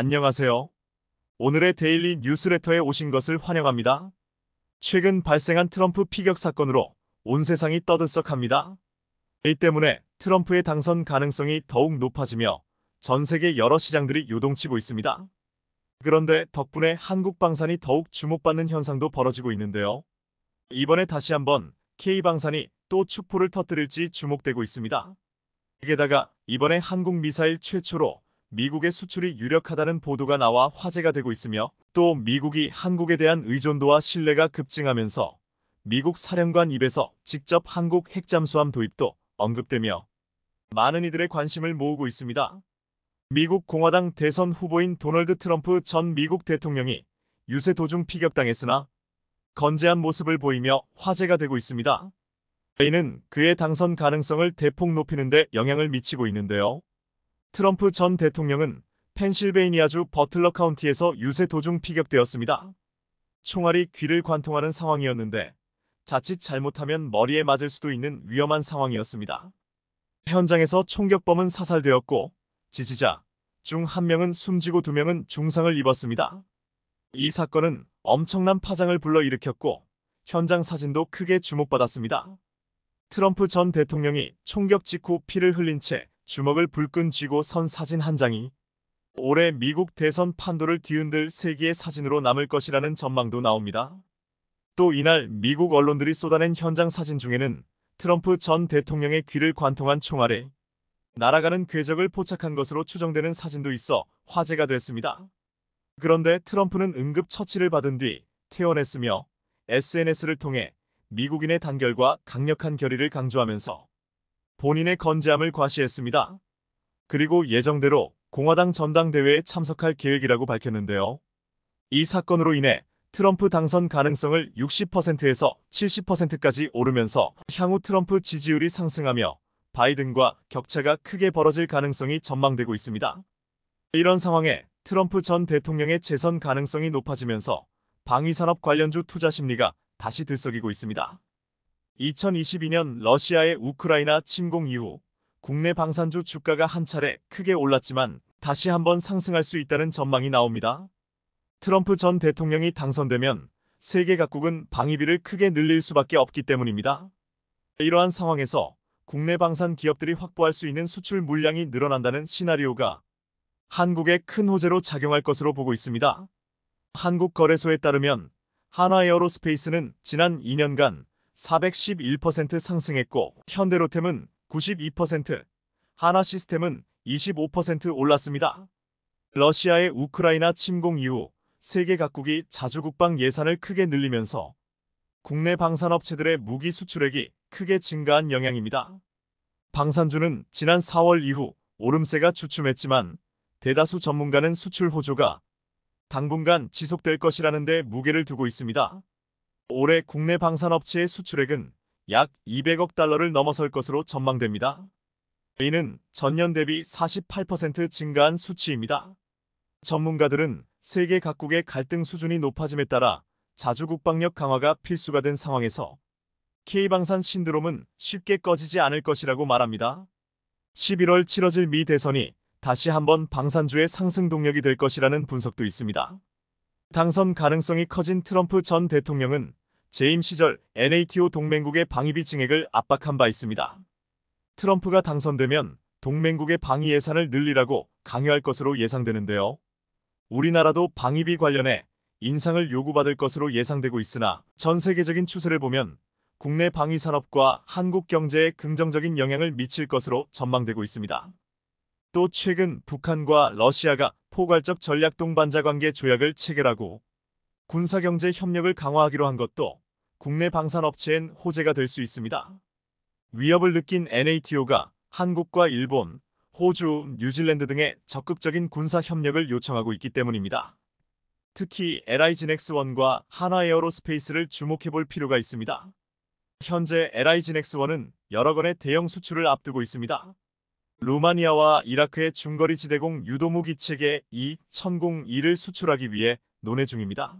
안녕하세요. 오늘의 데일리 뉴스레터에 오신 것을 환영합니다. 최근 발생한 트럼프 피격 사건으로 온 세상이 떠들썩합니다. 이 때문에 트럼프의 당선 가능성이 더욱 높아지며 전 세계 여러 시장들이 요동치고 있습니다. 그런데 덕분에 한국 방산이 더욱 주목받는 현상도 벌어지고 있는데요. 이번에 다시 한번 K방산이 또 축포를 터뜨릴지 주목되고 있습니다. 게다가 이번에 한국 미사일 최초로 미국의 수출이 유력하다는 보도가 나와 화제가 되고 있으며, 또 미국이 한국에 대한 의존도와 신뢰가 급증하면서 미국 사령관 입에서 직접 한국 핵잠수함 도입도 언급되며 많은 이들의 관심을 모으고 있습니다. 미국 공화당 대선 후보인 도널드 트럼프 전 미국 대통령이 유세 도중 피격당했으나 건재한 모습을 보이며 화제가 되고 있습니다. 이는 그의 당선 가능성을 대폭 높이는 데 영향을 미치고 있는데요. 트럼프 전 대통령은 펜실베이니아주 버틀러 카운티에서 유세 도중 피격되었습니다. 총알이 귀를 관통하는 상황이었는데 자칫 잘못하면 머리에 맞을 수도 있는 위험한 상황이었습니다. 현장에서 총격범은 사살되었고 지지자 중 한 명은 숨지고 두 명은 중상을 입었습니다. 이 사건은 엄청난 파장을 불러일으켰고 현장 사진도 크게 주목받았습니다. 트럼프 전 대통령이 총격 직후 피를 흘린 채 주먹을 불끈 쥐고 선 사진 한 장이 올해 미국 대선 판도를 뒤흔들 세기의 사진으로 남을 것이라는 전망도 나옵니다. 또 이날 미국 언론들이 쏟아낸 현장 사진 중에는 트럼프 전 대통령의 귀를 관통한 총알에 날아가는 궤적을 포착한 것으로 추정되는 사진도 있어 화제가 됐습니다. 그런데 트럼프는 응급 처치를 받은 뒤 퇴원했으며 SNS를 통해 미국인의 단결과 강력한 결의를 강조하면서 본인의 건재함을 과시했습니다. 그리고 예정대로 공화당 전당대회에 참석할 계획이라고 밝혔는데요. 이 사건으로 인해 트럼프 당선 가능성을 60%에서 70%까지 오르면서 향후 트럼프 지지율이 상승하며 바이든과 격차가 크게 벌어질 가능성이 전망되고 있습니다. 이런 상황에 트럼프 전 대통령의 재선 가능성이 높아지면서 방위산업 관련주 투자 심리가 다시 들썩이고 있습니다. 2022년 러시아의 우크라이나 침공 이후 국내 방산주 주가가 한 차례 크게 올랐지만 다시 한번 상승할 수 있다는 전망이 나옵니다. 트럼프 전 대통령이 당선되면 세계 각국은 방위비를 크게 늘릴 수밖에 없기 때문입니다. 이러한 상황에서 국내 방산 기업들이 확보할 수 있는 수출 물량이 늘어난다는 시나리오가 한국에 큰 호재로 작용할 것으로 보고 있습니다. 한국거래소에 따르면 한화에어로스페이스는 지난 2년간 411% 상승했고 현대로템은 92%, 하나시스템은 25% 올랐습니다. 러시아의 우크라이나 침공 이후 세계 각국이 자주국방 예산을 크게 늘리면서 국내 방산업체들의 무기 수출액이 크게 증가한 영향입니다. 방산주는 지난 4월 이후 오름세가 주춤했지만 대다수 전문가는 수출 호조가 당분간 지속될 것이라는 데 무게를 두고 있습니다. 올해 국내 방산업체의 수출액은 약 200억 달러를 넘어설 것으로 전망됩니다. 이는 전년 대비 48% 증가한 수치입니다. 전문가들은 세계 각국의 갈등 수준이 높아짐에 따라 자주국방력 강화가 필수가 된 상황에서 K방산 신드롬은 쉽게 꺼지지 않을 것이라고 말합니다. 11월 치러질 미 대선이 다시 한번 방산주의 상승 동력이 될 것이라는 분석도 있습니다. 당선 가능성이 커진 트럼프 전 대통령은 재임 시절 NATO 동맹국의 방위비 증액을 압박한 바 있습니다. 트럼프가 당선되면 동맹국의 방위 예산을 늘리라고 강요할 것으로 예상되는데요. 우리나라도 방위비 관련해 인상을 요구받을 것으로 예상되고 있으나 전 세계적인 추세를 보면 국내 방위 산업과 한국 경제에 긍정적인 영향을 미칠 것으로 전망되고 있습니다. 또 최근 북한과 러시아가 포괄적 전략 동반자 관계 조약을 체결하고 군사경제 협력을 강화하기로 한 것도 국내 방산업체엔 호재가 될 수 있습니다. 위협을 느낀 NATO가 한국과 일본, 호주, 뉴질랜드 등의 적극적인 군사 협력을 요청하고 있기 때문입니다. 특히 LIGNX1과 한화에어로스페이스를 주목해볼 필요가 있습니다. 현재 LIGNX1은 여러 건의 대형 수출을 앞두고 있습니다. 루마니아와 이라크의 중거리 지대공 유도무기 체계 E-1002를 수출하기 위해 논의 중입니다.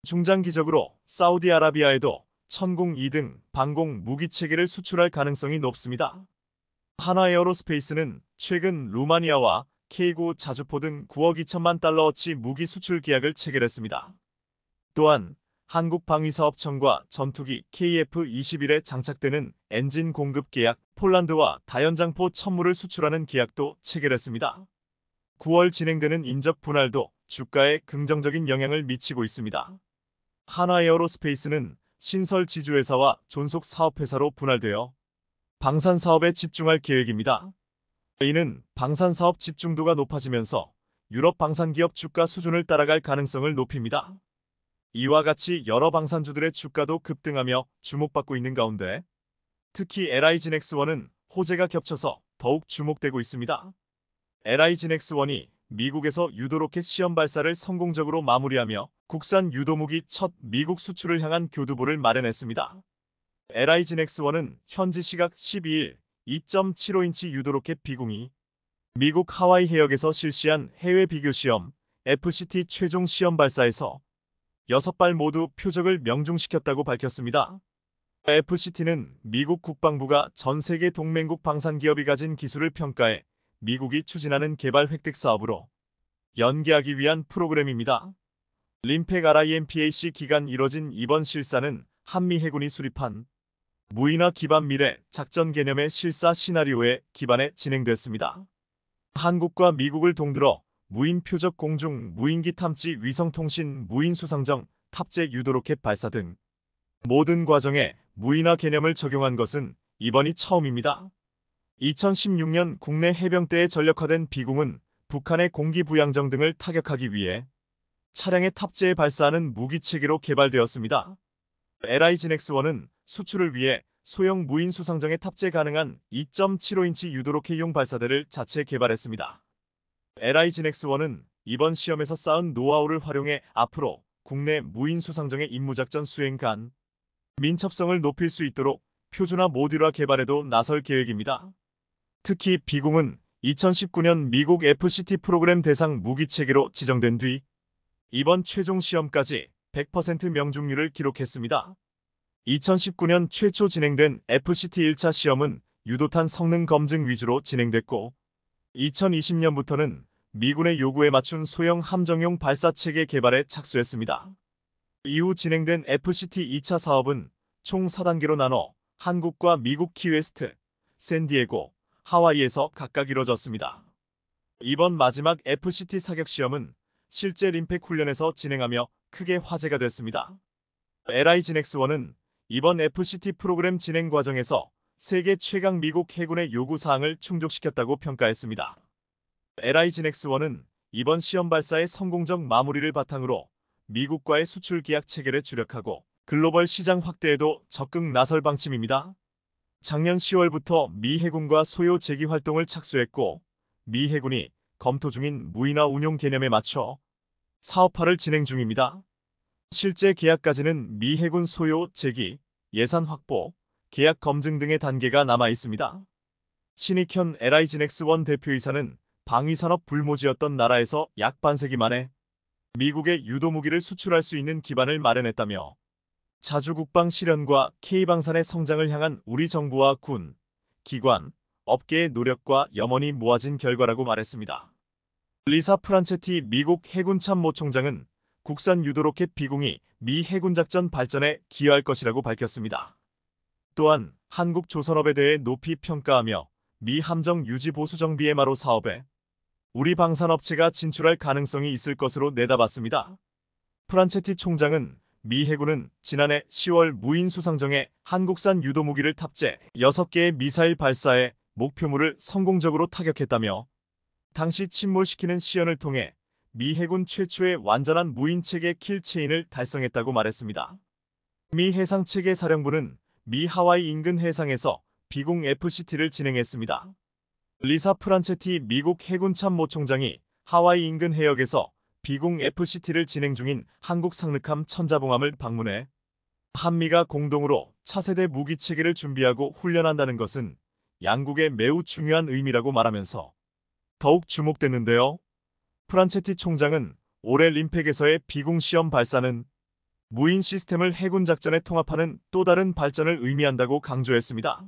중장기적으로 사우디아라비아에도 1002 등 방공 무기 체계를 수출할 가능성이 높습니다. 한화에어로스페이스는 최근 루마니아와 K9 자주포 등 9억 2천만 달러어치 무기 수출 계약을 체결했습니다. 또한 한국방위사업청과 전투기 KF-21에 장착되는 엔진 공급 계약, 폴란드와 다연장포 천무를 수출하는 계약도 체결했습니다. 9월 진행되는 인적 분할도 주가에 긍정적인 영향을 미치고 있습니다. 한화에어로스페이스는 신설 지주회사와 존속 사업회사로 분할되어 방산사업에 집중할 계획입니다. 이는 방산사업 집중도가 높아지면서 유럽 방산기업 주가 수준을 따라갈 가능성을 높입니다. 이와 같이 여러 방산주들의 주가도 급등하며 주목받고 있는 가운데 특히 LIGNX1은 호재가 겹쳐서 더욱 주목되고 있습니다. LIGNX1이 미국에서 유도로켓 시험 발사를 성공적으로 마무리하며 국산 유도무기 첫 미국 수출을 향한 교두보를 마련했습니다. LIGNX1은 현지 시각 12일 2.75인치 유도로켓 비공이 미국 하와이 해역에서 실시한 해외 비교 시험 FCT 최종 시험 발사에서 6발 모두 표적을 명중시켰다고 밝혔습니다. FCT는 미국 국방부가 전 세계 동맹국 방산기업이 가진 기술을 평가해 미국이 추진하는 개발 획득 사업으로 연계하기 위한 프로그램입니다. 림팩 RIMPAC 기간 이뤄진 이번 실사는 한미 해군이 수립한 무인화 기반 미래 작전 개념의 실사 시나리오에 기반해 진행됐습니다. 한국과 미국을 동들어 무인 표적 공중 무인기 탐지 위성통신 무인 수상정 탑재 유도로켓 발사 등 모든 과정에 무인화 개념을 적용한 것은 이번이 처음입니다. 2016년 국내 해병대에 전력화된 비공은 북한의 공기부양정 등을 타격하기 위해 차량에 탑재해 발사하는 무기체계로 개발되었습니다. LIGNX1은 수출을 위해 소형 무인 수상정에 탑재 가능한 2.75인치 유도로켓용 발사대를 자체 개발했습니다. LIGNX1은 이번 시험에서 쌓은 노하우를 활용해 앞으로 국내 무인 수상정의 임무작전 수행 간 민첩성을 높일 수 있도록 표준화 모듈화 개발에도 나설 계획입니다. 특히 비공은 2019년 미국 FCT 프로그램 대상 무기체계로 지정된 뒤 이번 최종 시험까지 100% 명중률을 기록했습니다. 2019년 최초 진행된 FCT 1차 시험은 유도탄 성능 검증 위주로 진행됐고 2020년부터는 미군의 요구에 맞춘 소형 함정용 발사체계 개발에 착수했습니다. 이후 진행된 FCT 2차 사업은 총 4단계로 나눠 한국과 미국 키웨스트, 샌디에고, 하와이에서 각각 이뤄졌습니다. 이번 마지막 FCT 사격 시험은 실제 림팩 훈련에서 진행하며 크게 화제가 됐습니다. LIGNX1은 이번 FCT 프로그램 진행 과정에서 세계 최강 미국 해군의 요구사항을 충족시켰다고 평가했습니다. LIGNX1은 이번 시험 발사의 성공적 마무리를 바탕으로 미국과의 수출 계약 체결에 주력하고 글로벌 시장 확대에도 적극 나설 방침입니다. 작년 10월부터 미 해군과 소요 제기 활동을 착수했고 미 해군이 검토 중인 무인화 운용 개념에 맞춰 사업화를 진행 중입니다. 실제 계약까지는 미 해군 소요 제기, 예산 확보, 계약 검증 등의 단계가 남아 있습니다. 신익현 LIGNX1 대표이사는 방위산업 불모지였던 나라에서 약 반세기 만에 미국에 유도무기를 수출할 수 있는 기반을 마련했다며 자주 국방 실현과 K방산의 성장을 향한 우리 정부와 군, 기관, 업계의 노력과 염원이 모아진 결과라고 말했습니다. 리사 프란체티 미국 해군 참모총장은 국산 유도로켓 비공이 미 해군 작전 발전에 기여할 것이라고 밝혔습니다. 또한 한국 조선업에 대해 높이 평가하며 미 함정 유지 보수 정비 MRO 사업에 우리 방산업체가 진출할 가능성이 있을 것으로 내다봤습니다. 프란체티 총장은 미 해군은 지난해 10월 무인 수상정에 한국산 유도무기를 탑재 6개의 미사일 발사에 목표물을 성공적으로 타격했다며 당시 침몰시키는 시연을 통해 미 해군 최초의 완전한 무인체계 킬체인을 달성했다고 말했습니다. 미 해상체계 사령부는 미 하와이 인근 해상에서 비공 FCT를 진행했습니다. 리사 프란체티 미국 해군 참모총장이 하와이 인근 해역에서 비공 FCT를 진행 중인 한국 상륙함 천자봉함을 방문해 한미가 공동으로 차세대 무기체계를 준비하고 훈련한다는 것은 양국의 매우 중요한 의미라고 말하면서 더욱 주목됐는데요. 프란체티 총장은 올해 림팩에서의 비공 시험 발사는 무인 시스템을 해군 작전에 통합하는 또 다른 발전을 의미한다고 강조했습니다.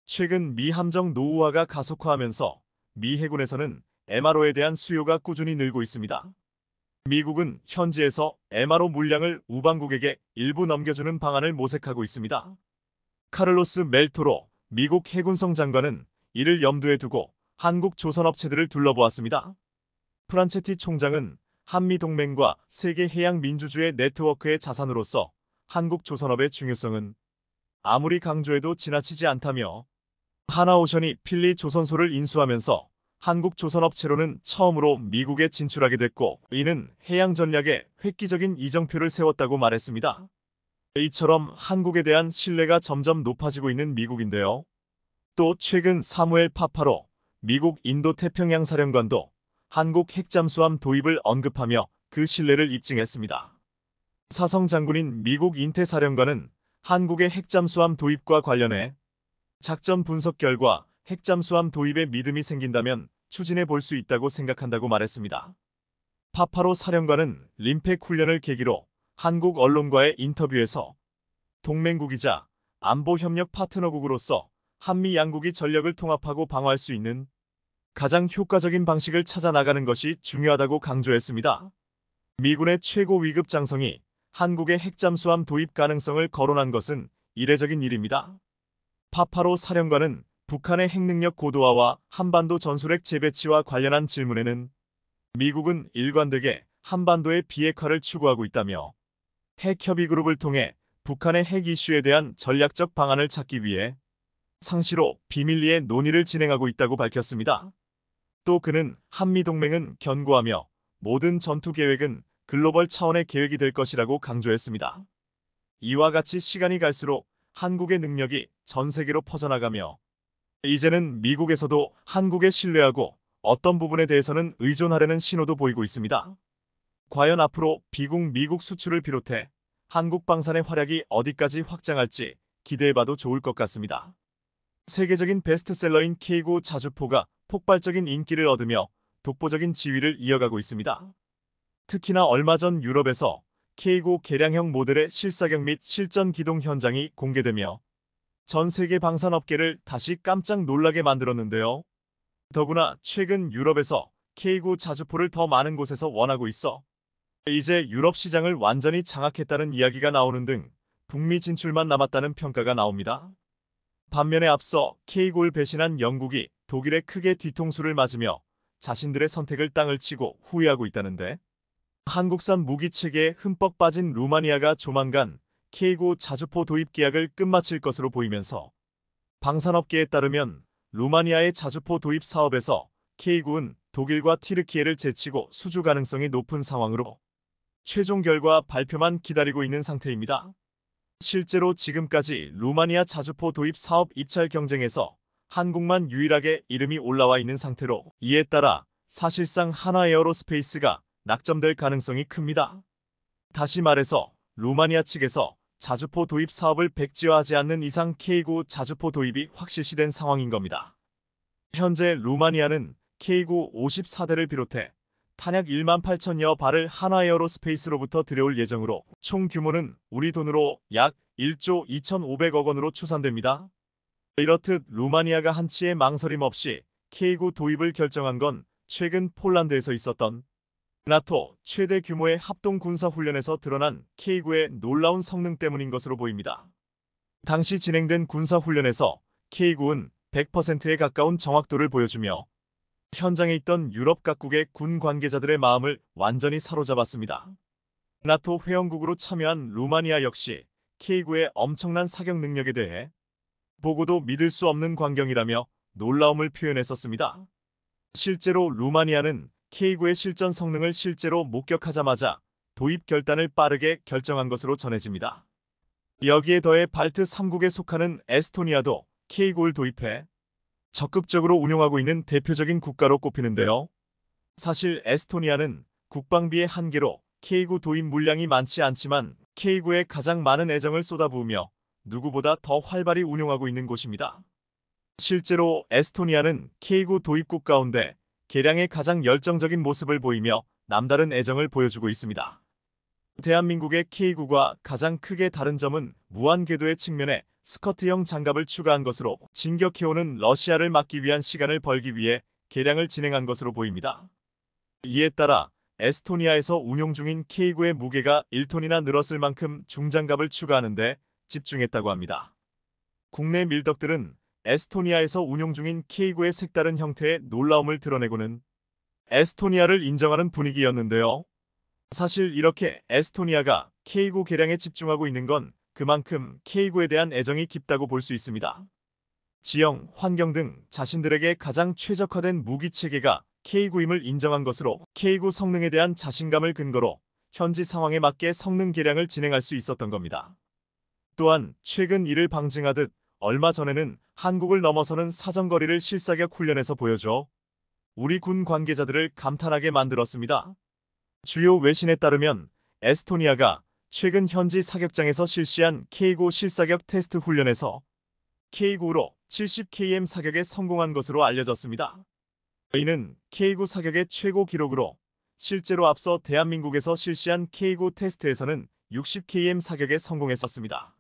최근 미 함정 노후화가 가속화하면서 미 해군에서는 MRO에 대한 수요가 꾸준히 늘고 있습니다. 미국은 현지에서 MRO 물량을 우방국에게 일부 넘겨주는 방안을 모색하고 있습니다. 카를로스 멜토로 미국 해군성 장관은 이를 염두에 두고 한국 조선업체들을 둘러보았습니다. 프란체티 총장은 한미동맹과 세계 해양 민주주의 네트워크의 자산으로서 한국 조선업의 중요성은 아무리 강조해도 지나치지 않다며 하나오션이 필리 조선소를 인수하면서 한국 조선업체로는 처음으로 미국에 진출하게 됐고 이는 해양 전략에 획기적인 이정표를 세웠다고 말했습니다. 이처럼 한국에 대한 신뢰가 점점 높아지고 있는 미국인데요. 또 최근 사무엘 파파로 미국 인도태평양 사령관도 한국 핵잠수함 도입을 언급하며 그 신뢰를 입증했습니다. 사성 장군인 미국 인태사령관은 한국의 핵잠수함 도입과 관련해 작전 분석 결과 핵잠수함 도입에 믿음이 생긴다면 추진해 볼 수 있다고 생각한다고 말했습니다. 파파로 사령관은 림팩 훈련을 계기로 한국 언론과의 인터뷰에서 동맹국이자 안보협력 파트너국으로서 한미 양국이 전력을 통합하고 방어할 수 있는 가장 효과적인 방식을 찾아 나가는 것이 중요하다고 강조했습니다. 미군의 최고 위급 장성이 한국의 핵잠수함 도입 가능성을 거론한 것은 이례적인 일입니다. 파파로 사령관은 북한의 핵능력 고도화와 한반도 전술핵 재배치와 관련한 질문에는 미국은 일관되게 한반도의 비핵화를 추구하고 있다며 핵협의그룹을 통해 북한의 핵 이슈에 대한 전략적 방안을 찾기 위해 상시로 비밀리에 논의를 진행하고 있다고 밝혔습니다. 또 그는 한미동맹은 견고하며 모든 전투 계획은 글로벌 차원의 계획이 될 것이라고 강조했습니다. 이와 같이 시간이 갈수록 한국의 능력이 전 세계로 퍼져나가며 이제는 미국에서도 한국에 신뢰하고 어떤 부분에 대해서는 의존하려는 신호도 보이고 있습니다. 과연 앞으로 비국 미국 수출을 비롯해 한국 방산의 활약이 어디까지 확장할지 기대해봐도 좋을 것 같습니다. 세계적인 베스트셀러인 K9 자주포가 폭발적인 인기를 얻으며 독보적인 지위를 이어가고 있습니다. 특히나 얼마 전 유럽에서 K9 개량형 모델의 실사격 및 실전 기동 현장이 공개되며 전 세계 방산업계를 다시 깜짝 놀라게 만들었는데요. 더구나 최근 유럽에서 K9 자주포를 더 많은 곳에서 원하고 있어 이제 유럽 시장을 완전히 장악했다는 이야기가 나오는 등 북미 진출만 남았다는 평가가 나옵니다. 반면에 앞서 K9를 배신한 영국이 독일에 크게 뒤통수를 맞으며 자신들의 선택을 땅을 치고 후회하고 있다는데 한국산 무기 체계에 흠뻑 빠진 루마니아가 조만간 K9 자주포 도입 계약을 끝마칠 것으로 보이면서 방산업계에 따르면 루마니아의 자주포 도입 사업에서 K9은 독일과 티르키예를 제치고 수주 가능성이 높은 상황으로 최종 결과 발표만 기다리고 있는 상태입니다. 실제로 지금까지 루마니아 자주포 도입 사업 입찰 경쟁에서 한국만 유일하게 이름이 올라와 있는 상태로 이에 따라 사실상 하나에어로스페이스가 낙점될 가능성이 큽니다. 다시 말해서 루마니아 측에서 자주포 도입 사업을 백지화하지 않는 이상 K9 자주포 도입이 확실시된 상황인 겁니다. 현재 루마니아는 K9 54대를 비롯해 탄약 1만 8천여 발을 하나에어로스페이스로부터 들여올 예정으로 총 규모는 우리 돈으로 약 1조 2,500억 원으로 추산됩니다. 이렇듯 루마니아가 한치의 망설임 없이 K9 도입을 결정한 건 최근 폴란드에서 있었던 나토 최대 규모의 합동 군사훈련에서 드러난 K9의 놀라운 성능 때문인 것으로 보입니다. 당시 진행된 군사훈련에서 K9은 100%에 가까운 정확도를 보여주며 현장에 있던 유럽 각국의 군 관계자들의 마음을 완전히 사로잡았습니다. 나토 회원국으로 참여한 루마니아 역시 K9의 엄청난 사격 능력에 대해 보고도 믿을 수 없는 광경이라며 놀라움을 표현했었습니다. 실제로 루마니아는 K9의 실전 성능을 실제로 목격하자마자 도입 결단을 빠르게 결정한 것으로 전해집니다. 여기에 더해 발트 3국에 속하는 에스토니아도 K9를 도입해 적극적으로 운용하고 있는 대표적인 국가로 꼽히는데요. 사실 에스토니아는 국방비의 한계로 K9 도입 물량이 많지 않지만 K9에 가장 많은 애정을 쏟아부으며 누구보다 더 활발히 운용하고 있는 곳입니다. 실제로 에스토니아는 K9 도입국 가운데 개량에 가장 열정적인 모습을 보이며 남다른 애정을 보여주고 있습니다. 대한민국의 K9과 가장 크게 다른 점은 무한 궤도의 측면에 스커트형 장갑을 추가한 것으로 진격해오는 러시아를 막기 위한 시간을 벌기 위해 개량을 진행한 것으로 보입니다. 이에 따라 에스토니아에서 운용 중인 K9의 무게가 1톤이나 늘었을 만큼 중장갑을 추가하는 데 집중했다고 합니다. 국내 밀덕들은 에스토니아에서 운용 중인 K9의 색다른 형태에 놀라움을 드러내고는 에스토니아를 인정하는 분위기였는데요. 사실 이렇게 에스토니아가 K9 개량에 집중하고 있는 건 그만큼 K9에 대한 애정이 깊다고 볼 수 있습니다. 지형, 환경 등 자신들에게 가장 최적화된 무기 체계가 K9임을 인정한 것으로 K9 성능에 대한 자신감을 근거로 현지 상황에 맞게 성능 개량을 진행할 수 있었던 겁니다. 또한 최근 이를 방증하듯 얼마 전에는 한국을 넘어서는 사정거리를 실사격 훈련에서 보여줘 우리 군 관계자들을 감탄하게 만들었습니다. 주요 외신에 따르면 에스토니아가 최근 현지 사격장에서 실시한 K9 실사격 테스트 훈련에서 K9로 70km 사격에 성공한 것으로 알려졌습니다. 이는 K9 사격의 최고 기록으로 실제로 앞서 대한민국에서 실시한 K9 테스트에서는 60km 사격에 성공했었습니다.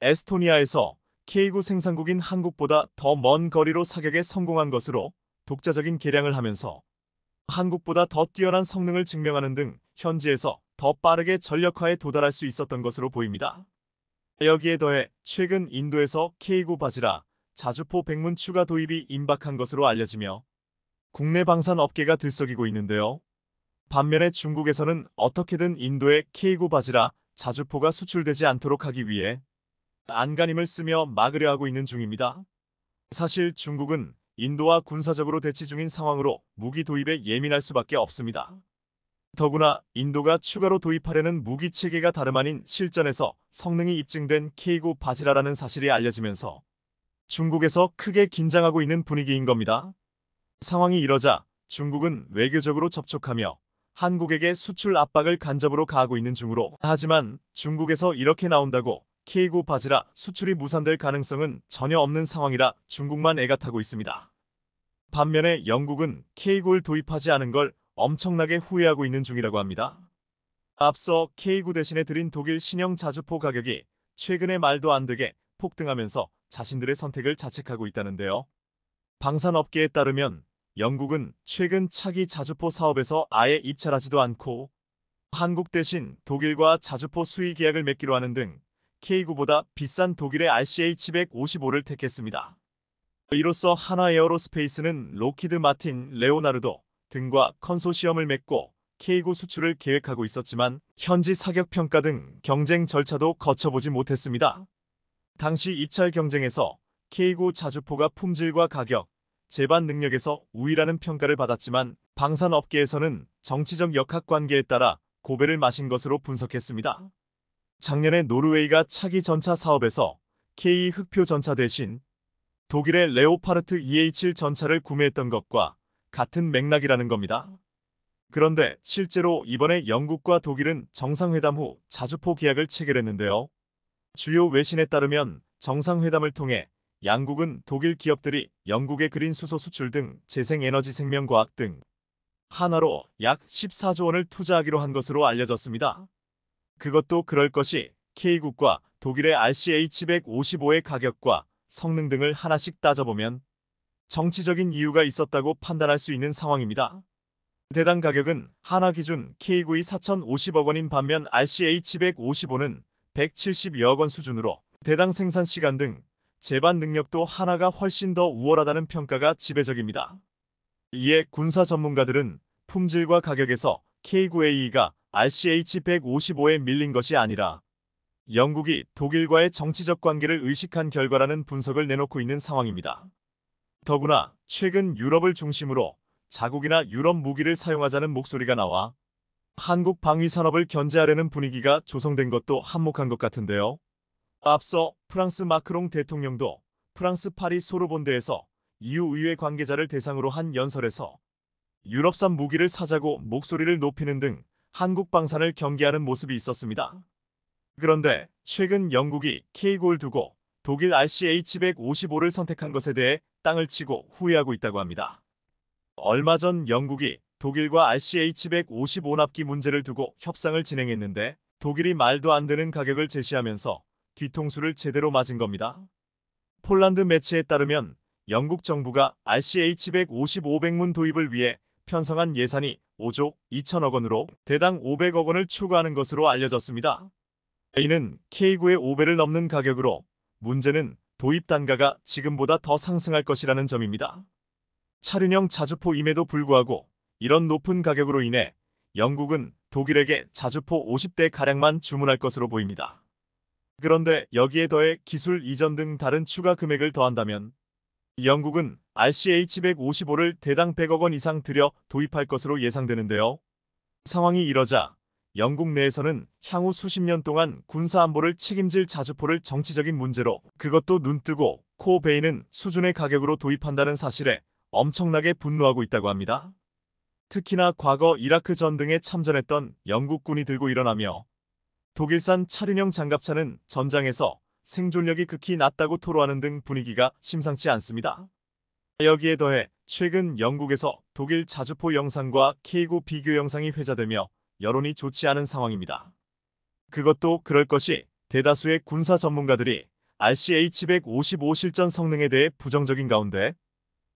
에스토니아에서 K9 생산국인 한국보다 더 먼 거리로 사격에 성공한 것으로 독자적인 개량을 하면서 한국보다 더 뛰어난 성능을 증명하는 등 현지에서 더 빠르게 전력화에 도달할 수 있었던 것으로 보입니다. 여기에 더해 최근 인도에서 K9 바지라 자주포 백문 추가 도입이 임박한 것으로 알려지며 국내 방산 업계가 들썩이고 있는데요. 반면에 중국에서는 어떻게든 인도에 K9 바지라 자주포가 수출되지 않도록 하기 위해 안간힘을 쓰며 막으려 하고 있는 중입니다. 사실 중국은 인도와 군사적으로 대치 중인 상황으로 무기 도입에 예민할 수밖에 없습니다. 더구나 인도가 추가로 도입하려는 무기 체계가 다름 아닌 실전에서 성능이 입증된 K9 바지라라는 사실이 알려지면서 중국에서 크게 긴장하고 있는 분위기인 겁니다. 상황이 이러자 중국은 외교적으로 접촉하며 한국에게 수출 압박을 간접으로 가하고 있는 중으로, 하지만 중국에서 이렇게 나온다고 K9 바지라 수출이 무산될 가능성은 전혀 없는 상황이라 중국만 애가 타고 있습니다. 반면에 영국은 K9를 도입하지 않은 걸 엄청나게 후회하고 있는 중이라고 합니다. 앞서 K9 대신에 들인 독일 신형 자주포 가격이 최근에 말도 안 되게 폭등하면서 자신들의 선택을 자책하고 있다는데요. 방산업계에 따르면 영국은 최근 차기 자주포 사업에서 아예 입찰하지도 않고 한국 대신 독일과 자주포 수의 계약을 맺기로 하는 등 K9보다 비싼 독일의 RCH-155를 택했습니다. 이로써 하나에어로스페이스는 로키드 마틴, 레오나르도 등과 컨소시엄을 맺고 K9 수출을 계획하고 있었지만 현지 사격 평가 등 경쟁 절차도 거쳐보지 못했습니다. 당시 입찰 경쟁에서 K9 자주포가 품질과 가격, 제반 능력에서 우위라는 평가를 받았지만 방산업계에서는 정치적 역학관계에 따라 고배를 마신 것으로 분석했습니다. 작년에 노르웨이가 차기 전차 사업에서 K 흑표 전차 대신 독일의 레오파르트 EH1 전차를 구매했던 것과 같은 맥락이라는 겁니다. 그런데 실제로 이번에 영국과 독일은 정상회담 후 자주포 계약을 체결했는데요. 주요 외신에 따르면 정상회담을 통해 양국은 독일 기업들이 영국에 그린 수소 수출 등 재생에너지 생명과학 등 하나로 약 14조 원을 투자하기로 한 것으로 알려졌습니다. 그것도 그럴 것이 K9과 독일의 RCH-155의 가격과 성능 등을 하나씩 따져보면 정치적인 이유가 있었다고 판단할 수 있는 상황입니다. 대당 가격은 하나 기준 K9이 4,050억 원인 반면 RCH-155는 170여억 원 수준으로 대당 생산 시간 등 제반 능력도 하나가 훨씬 더 우월하다는 평가가 지배적입니다. 이에 군사 전문가들은 품질과 가격에서 K9AE가 RCH-155에 밀린 것이 아니라 영국이 독일과의 정치적 관계를 의식한 결과라는 분석을 내놓고 있는 상황입니다. 더구나 최근 유럽을 중심으로 자국이나 유럽 무기를 사용하자는 목소리가 나와 한국 방위 산업을 견제하려는 분위기가 조성된 것도 한몫한 것 같은데요. 앞서 프랑스 마크롱 대통령도 프랑스 파리 소르본대에서 EU 의회 관계자를 대상으로 한 연설에서 유럽산 무기를 사자고 목소리를 높이는 등 한국 방산을 경계하는 모습이 있었습니다. 그런데 최근 영국이 K9를 두고 독일 RCH-155를 선택한 것에 대해 땅을 치고 후회하고 있다고 합니다. 얼마 전 영국이 독일과 RCH-155 납기 문제를 두고 협상을 진행했는데 독일이 말도 안 되는 가격을 제시하면서 뒤통수를 제대로 맞은 겁니다. 폴란드 매체에 따르면 영국 정부가 RCH-155백문 도입을 위해 편성한 예산이 5조 2천억 원으로 대당 500억 원을 추구하는 것으로 알려졌습니다. 이는 K9의 5배를 넘는 가격으로 문제는 도입 단가가 지금보다 더 상승할 것이라는 점입니다. 차륜형 자주포임에도 불구하고 이런 높은 가격으로 인해 영국은 독일에게 자주포 50대가량만 주문할 것으로 보입니다. 그런데 여기에 더해 기술 이전 등 다른 추가 금액을 더한다면 영국은 RCH-155를 대당 100억 원 이상 들여 도입할 것으로 예상되는데요. 상황이 이러자 영국 내에서는 향후 수십 년 동안 군사안보를 책임질 자주포를 정치적인 문제로, 그것도 눈뜨고 코 베이는 수준의 가격으로 도입한다는 사실에 엄청나게 분노하고 있다고 합니다. 특히나 과거 이라크 전 등에 참전했던 영국군이 들고 일어나며 독일산 차륜형 장갑차는 전장에서 생존력이 극히 낮다고 토로하는 등 분위기가 심상치 않습니다. 여기에 더해 최근 영국에서 독일 자주포 영상과 K9 비교 영상이 회자되며 여론이 좋지 않은 상황입니다. 그것도 그럴 것이 대다수의 군사 전문가들이 RCH-155 실전 성능에 대해 부정적인 가운데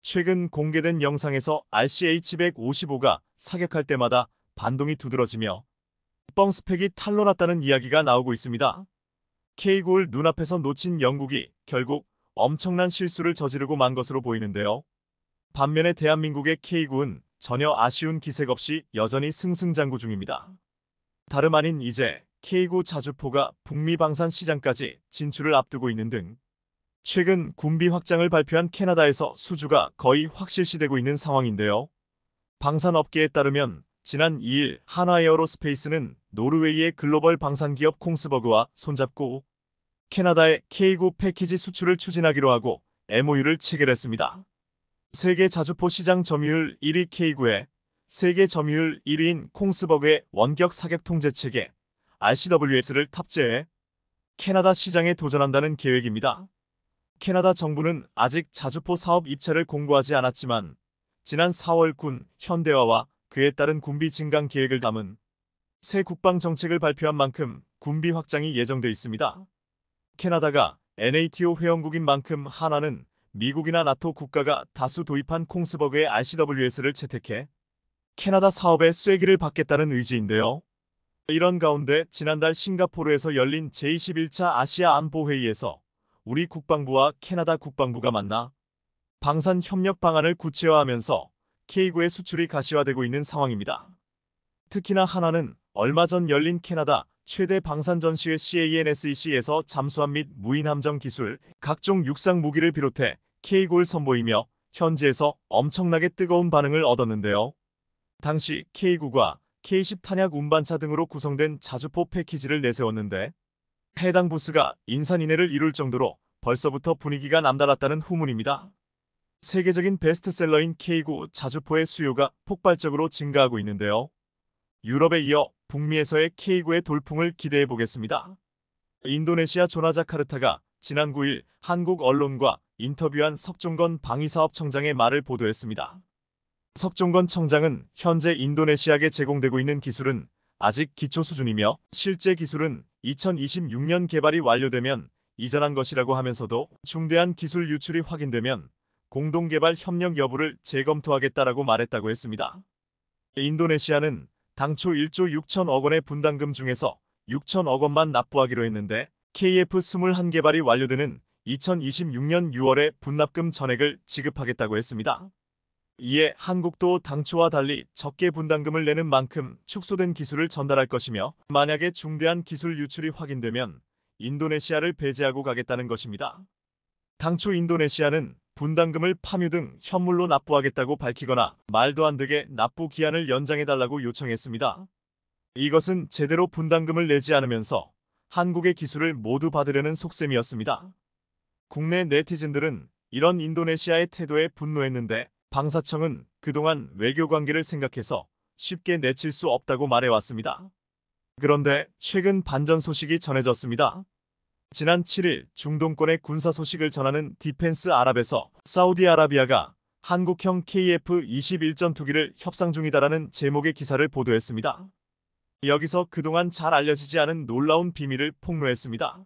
최근 공개된 영상에서 RCH-155가 사격할 때마다 반동이 두드러지며 뻥 스펙이 탄로났다는 이야기가 나오고 있습니다. K9를 눈앞에서 놓친 영국이 결국 엄청난 실수를 저지르고 만 것으로 보이는데요. 반면에 대한민국의 K9은 전혀 아쉬운 기색 없이 여전히 승승장구 중입니다. 다름 아닌 이제 K9 자주포가 북미 방산 시장까지 진출을 앞두고 있는 등 최근 군비 확장을 발표한 캐나다에서 수주가 거의 확실시되고 있는 상황인데요. 방산업계에 따르면 지난 2일 한화에어로스페이스는 노르웨이의 글로벌 방산기업 콩스버그와 손잡고 캐나다의 K9 패키지 수출을 추진하기로 하고 MOU를 체결했습니다. 세계 자주포 시장 점유율 1위 K9에 세계 점유율 1위인 콩스버그의 원격 사격 통제 체계 RCWS를 탑재해 캐나다 시장에 도전한다는 계획입니다. 캐나다 정부는 아직 자주포 사업 입찰을 공고하지 않았지만 지난 4월 군 현대화와 그에 따른 군비 증강 계획을 담은 새 국방 정책을 발표한 만큼 군비 확장이 예정돼 있습니다. 캐나다가 NATO 회원국인 만큼 한화는 미국이나 나토 국가가 다수 도입한 콩스버그의 RCWS를 채택해 캐나다 사업의 쐐기를 받겠다는 의지인데요. 이런 가운데 지난달 싱가포르에서 열린 제21차 아시아 안보회의에서 우리 국방부와 캐나다 국방부가 만나 방산 협력 방안을 구체화하면서 K9의 수출이 가시화되고 있는 상황입니다. 특히나 한화는 얼마 전 열린 캐나다 최대 방산 전시회 CANSEC에서 잠수함 및 무인함정 기술, 각종 육상 무기를 비롯해 K9를 선보이며 현지에서 엄청나게 뜨거운 반응을 얻었는데요. 당시 K9가 K10 탄약 운반차 등으로 구성된 자주포 패키지를 내세웠는데 해당 부스가 인산인해를 이룰 정도로 벌써부터 분위기가 남달랐다는 후문입니다. 세계적인 베스트셀러인 K9 자주포의 수요가 폭발적으로 증가하고 있는데요. 유럽에 이어 북미에서의 K9의 돌풍을 기대해 보겠습니다. 인도네시아 조나자카르타가 지난 9일 한국 언론과 인터뷰한 석종건 방위사업청장의 말을 보도했습니다. 석종건 청장은 현재 인도네시아에 제공되고 있는 기술은 아직 기초 수준이며 실제 기술은 2026년 개발이 완료되면 이전한 것이라고 하면서도 중대한 기술 유출이 확인되면 공동개발 협력 여부를 재검토하겠다라고 말했다고 했습니다. 인도네시아는 당초 1조 6천억 원의 분담금 중에서 6천억 원만 납부하기로 했는데 KF-21개발이 완료되는 2026년 6월에 분납금 전액을 지급하겠다고 했습니다. 이에 한국도 당초와 달리 적게 분담금을 내는 만큼 축소된 기술을 전달할 것이며 만약에 중대한 기술 유출이 확인되면 인도네시아를 배제하고 가겠다는 것입니다. 당초 인도네시아는 분담금을 파묘 등 현물로 납부하겠다고 밝히거나 말도 안 되게 납부 기한을 연장해달라고 요청했습니다. 이것은 제대로 분담금을 내지 않으면서 한국의 기술을 모두 받으려는 속셈이었습니다. 국내 네티즌들은 이런 인도네시아의 태도에 분노했는데 방사청은 그동안 외교관계를 생각해서 쉽게 내칠 수 없다고 말해왔습니다. 그런데 최근 반전 소식이 전해졌습니다. 지난 7일 중동권의 군사 소식을 전하는 디펜스 아랍에서 사우디아라비아가 한국형 KF-21 전투기를 협상 중이다라는 제목의 기사를 보도했습니다. 여기서 그동안 잘 알려지지 않은 놀라운 비밀을 폭로했습니다.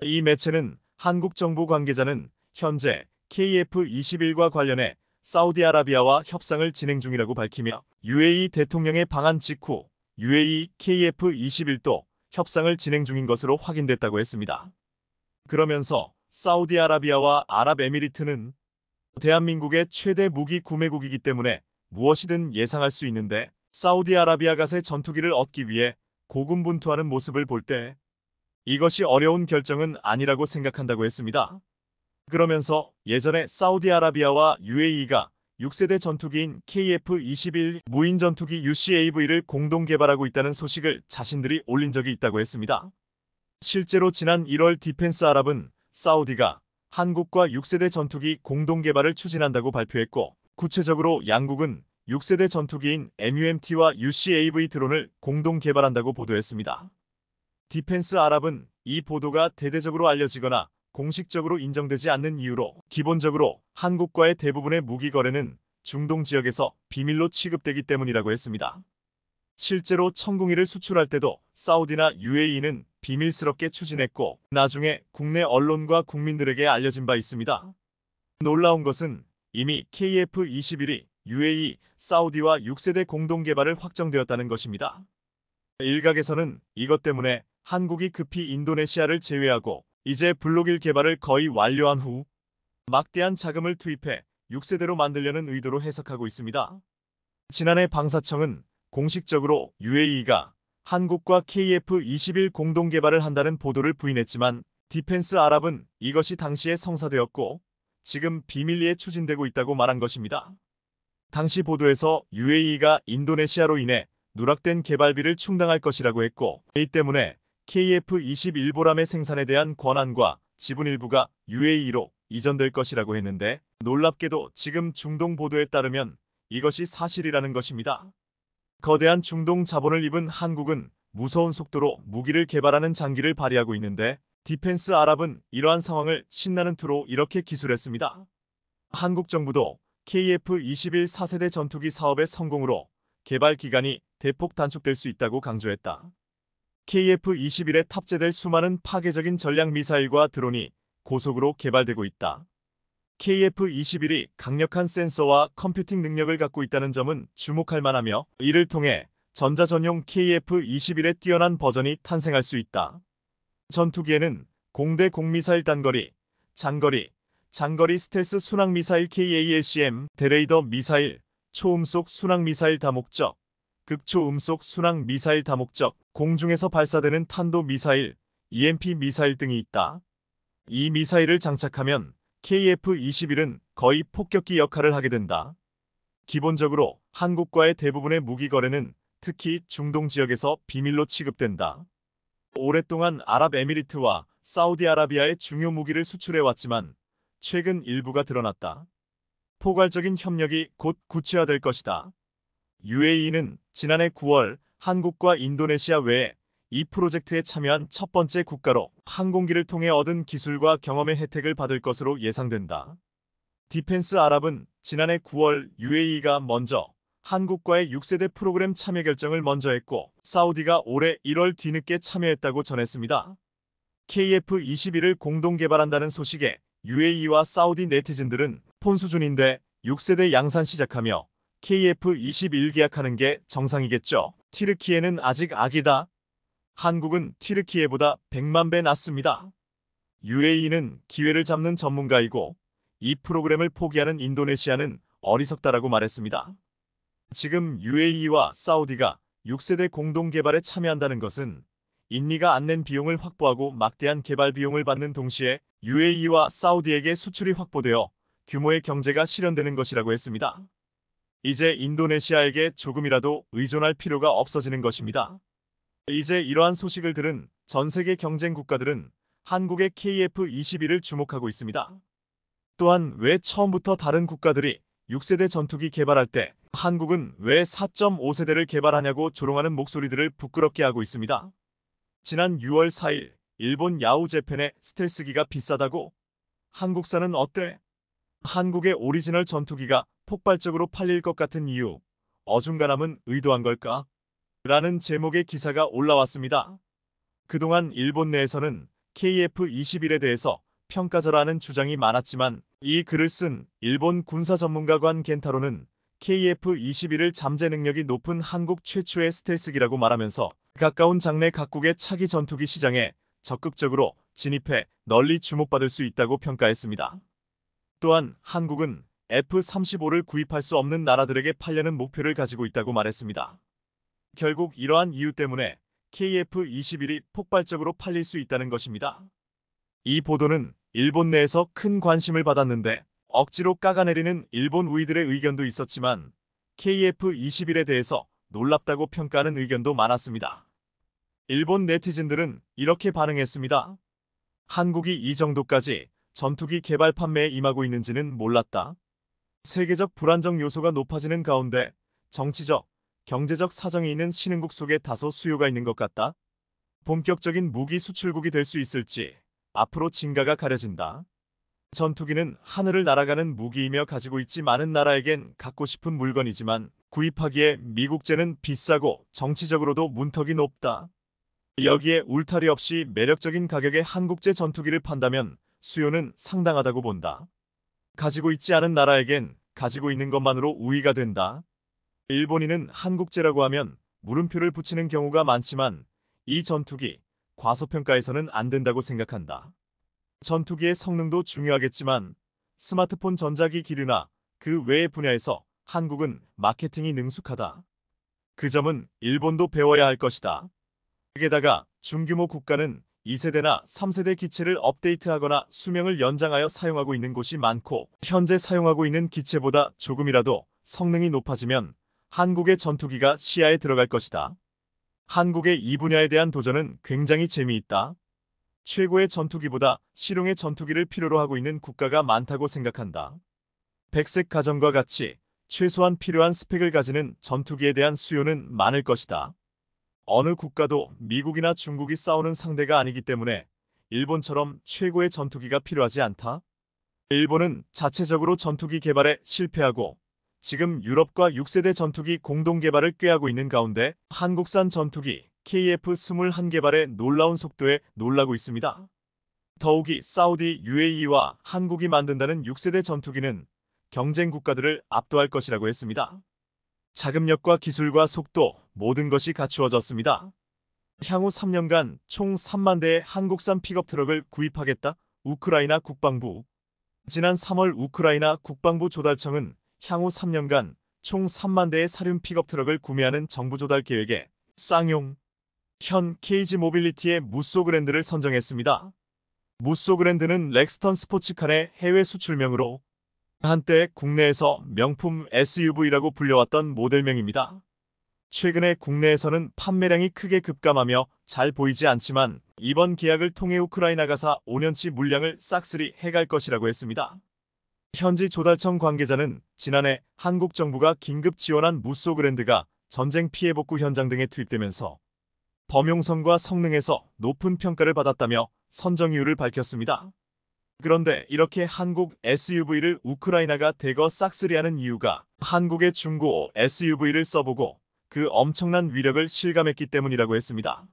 이 매체는 한국 정부 관계자는 현재 KF-21과 관련해 사우디아라비아와 협상을 진행 중이라고 밝히며 UAE 대통령의 방한 직후 UAE KF-21도 협상을 진행 중인 것으로 확인됐다고 했습니다. 그러면서 사우디아라비아와 아랍에미리트는 대한민국의 최대 무기 구매국이기 때문에 무엇이든 예상할 수 있는데 사우디아라비아가세 전투기를 얻기 위해 고군분투하는 모습을 볼 때 이것이 어려운 결정은 아니라고 생각한다고 했습니다. 그러면서 예전에 사우디아라비아와 UAE가 6세대 전투기인 KF-21 무인 전투기 UCAV를 공동 개발하고 있다는 소식을 자신들이 올린 적이 있다고 했습니다. 실제로 지난 1월 디펜스 아랍은 사우디가 한국과 6세대 전투기 공동 개발을 추진한다고 발표했고, 구체적으로 양국은 6세대 전투기인 MUMT와 UCAV 드론을 공동 개발한다고 보도했습니다. 디펜스 아랍은 이 보도가 대대적으로 알려지거나 공식적으로 인정되지 않는 이유로 기본적으로 한국과의 대부분의 무기 거래는 중동 지역에서 비밀로 취급되기 때문이라고 했습니다. 실제로 천궁이를 수출할 때도 사우디나 UAE는 비밀스럽게 추진했고 나중에 국내 언론과 국민들에게 알려진 바 있습니다. 놀라운 것은 이미 KF-21이 UAE, 사우디와 6세대 공동 개발을 확정되었다는 것입니다. 일각에서는 이것 때문에 한국이 급히 인도네시아를 제외하고 이제 블록1 개발을 거의 완료한 후 막대한 자금을 투입해 6세대로 만들려는 의도로 해석하고 있습니다. 지난해 방사청은 공식적으로 UAE가 한국과 KF-21 공동 개발을 한다는 보도를 부인했지만 디펜스 아랍은 이것이 당시에 성사되었고 지금 비밀리에 추진되고 있다고 말한 것입니다. 당시 보도에서 UAE가 인도네시아로 인해 누락된 개발비를 충당할 것이라고 했고 이 때문에 KF-21보람의 생산에 대한 권한과 지분 일부가 UAE로 이전될 것이라고 했는데 놀랍게도 지금 중동 보도에 따르면 이것이 사실이라는 것입니다. 거대한 중동 자본을 입은 한국은 무서운 속도로 무기를 개발하는 장기를 발휘하고 있는데 디펜스 아랍은 이러한 상황을 신나는 투로 이렇게 기술했습니다. 한국 정부도 KF-21 4세대 전투기 사업의 성공으로 개발 기간이 대폭 단축될 수 있다고 강조했다. KF-21에 탑재될 수많은 파괴적인 전략 미사일과 드론이 고속으로 개발되고 있다. KF-21이 강력한 센서와 컴퓨팅 능력을 갖고 있다는 점은 주목할 만하며 이를 통해 전자전용 KF-21의 뛰어난 버전이 탄생할 수 있다. 전투기에는 공대 공미사일 단거리, 장거리 스텔스 순항미사일 KALCM, 대레이더 미사일, 초음속 순항미사일 다목적, 극초음속 순항미사일 다목적, 공중에서 발사되는 탄도미사일, EMP 미사일 등이 있다. 이 미사일을 장착하면 KF-21은 거의 폭격기 역할을 하게 된다. 기본적으로 한국과의 대부분의 무기 거래는 특히 중동 지역에서 비밀로 취급된다. 오랫동안 아랍에미리트와 사우디아라비아의 중요 무기를 수출해왔지만 최근 일부가 드러났다. 포괄적인 협력이 곧 구체화될 것이다. UAE는 지난해 9월 한국과 인도네시아 외에 이 프로젝트에 참여한 첫 번째 국가로 항공기를 통해 얻은 기술과 경험의 혜택을 받을 것으로 예상된다. 디펜스 아랍은 지난해 9월 UAE가 먼저 한국과의 6세대 프로그램 참여 결정을 먼저 했고 사우디가 올해 1월 뒤늦게 참여했다고 전했습니다. KF-21을 공동 개발한다는 소식에 UAE와 사우디 네티즌들은 폰 수준인데 6세대 양산 시작하며 KF-21 계약하는 게 정상이겠죠. 튀르키예는 아직 아기다. 한국은 튀르키예보다 100만 배 낫습니다. UAE는 기회를 잡는 전문가이고 이 프로그램을 포기하는 인도네시아는 어리석다라고 말했습니다. 지금 UAE와 사우디가 6세대 공동 개발에 참여한다는 것은 인니가 안 낸 비용을 확보하고 막대한 개발 비용을 받는 동시에 UAE와 사우디에게 수출이 확보되어 규모의 경제가 실현되는 것이라고 했습니다. 이제 인도네시아에게 조금이라도 의존할 필요가 없어지는 것입니다. 이제 이러한 소식을 들은 전 세계 경쟁 국가들은 한국의 KF-21을 주목하고 있습니다. 또한 왜 처음부터 다른 국가들이 6세대 전투기 개발할 때 한국은 왜 4.5세대를 개발하냐고 조롱하는 목소리들을 부끄럽게 하고 있습니다. 지난 6월 4일 일본 야후재팬의 스텔스기가 비싸다고? 한국산은 어때? 한국의 오리지널 전투기가 폭발적으로 팔릴 것 같은 이유, 어중간함은 의도한 걸까? 라는 제목의 기사가 올라왔습니다. 그동안 일본 내에서는 KF-21에 대해서 평가절하하는 주장이 많았지만 이 글을 쓴 일본 군사 전문가관 겐타로는 KF-21을 잠재 능력이 높은 한국 최초의 스텔스기라고 말하면서 가까운 장래 각국의 차기 전투기 시장에 적극적으로 진입해 널리 주목받을 수 있다고 평가했습니다. 또한 한국은 F-35를 구입할 수 없는 나라들에게 팔려는 목표를 가지고 있다고 말했습니다. 결국 이러한 이유 때문에 KF-21이 폭발적으로 팔릴 수 있다는 것입니다. 이 보도는 일본 내에서 큰 관심을 받았는데 억지로 깎아내리는 일본 우위들의 의견도 있었지만 KF-21에 대해서 놀랍다고 평가하는 의견도 많았습니다. 일본 네티즌들은 이렇게 반응했습니다. 한국이 이 정도까지 전투기 개발 판매에 임하고 있는지는 몰랐다. 세계적 불안정 요소가 높아지는 가운데 정치적, 경제적 사정이 있는 신흥국 속에 다소 수요가 있는 것 같다. 본격적인 무기 수출국이 될 수 있을지 앞으로 진가가 가려진다. 전투기는 하늘을 날아가는 무기이며 가지고 있지 많은 나라에겐 갖고 싶은 물건이지만 구입하기에 미국제는 비싸고 정치적으로도 문턱이 높다. 여기에 울타리 없이 매력적인 가격의 한국제 전투기를 판다면 수요는 상당하다고 본다. 가지고 있지 않은 나라에겐 가지고 있는 것만으로 우위가 된다. 일본인은 한국제라고 하면 물음표를 붙이는 경우가 많지만 이 전투기 과소평가해서는 안 된다고 생각한다. 전투기의 성능도 중요하겠지만 스마트폰 전자기 기류나 그 외의 분야에서 한국은 마케팅이 능숙하다. 그 점은 일본도 배워야 할 것이다. 게다가 중규모 국가는 2세대나 3세대 기체를 업데이트하거나 수명을 연장하여 사용하고 있는 곳이 많고 현재 사용하고 있는 기체보다 조금이라도 성능이 높아지면 한국의 전투기가 시야에 들어갈 것이다. 한국의 이 분야에 대한 도전은 굉장히 재미있다. 최고의 전투기보다 실용의 전투기를 필요로 하고 있는 국가가 많다고 생각한다. 백색 가정과 같이 최소한 필요한 스펙을 가지는 전투기에 대한 수요는 많을 것이다. 어느 국가도 미국이나 중국이 싸우는 상대가 아니기 때문에 일본처럼 최고의 전투기가 필요하지 않다. 일본은 자체적으로 전투기 개발에 실패하고 지금 유럽과 6세대 전투기 공동 개발을 꾀하고 있는 가운데 한국산 전투기 KF-21 개발의 놀라운 속도에 놀라고 있습니다. 더욱이 사우디 UAE와 한국이 만든다는 6세대 전투기는 경쟁 국가들을 압도할 것이라고 했습니다. 자금력과 기술과 속도 모든 것이 갖추어졌습니다. 향후 3년간 총 3만 대의 한국산 픽업 트럭을 구입하겠다. 우크라이나 국방부. 지난 3월 우크라이나 국방부 조달청은 향후 3년간 총 3만 대의 사륜 픽업 트럭을 구매하는 정부 조달 계획에 쌍용, 현 KG 모빌리티의 무쏘 그랜드를 선정했습니다. 무쏘 그랜드는 렉스턴 스포츠칸의 해외 수출명으로 한때 국내에서 명품 SUV라고 불려왔던 모델명입니다. 최근에 국내에서는 판매량이 크게 급감하며 잘 보이지 않지만 이번 계약을 통해 우크라이나가사 5년치 물량을 싹쓸이 해갈 것이라고 했습니다. 현지 조달청 관계자는 지난해 한국 정부가 긴급 지원한 무쏘 그랜드가 전쟁 피해 복구 현장 등에 투입되면서 범용성과 성능에서 높은 평가를 받았다며 선정 이유를 밝혔습니다. 그런데 이렇게 한국 SUV를 우크라이나가 대거 싹쓸이하는 이유가 한국의 중고 SUV를 써보고 그 엄청난 위력을 실감했기 때문이라고 했습니다.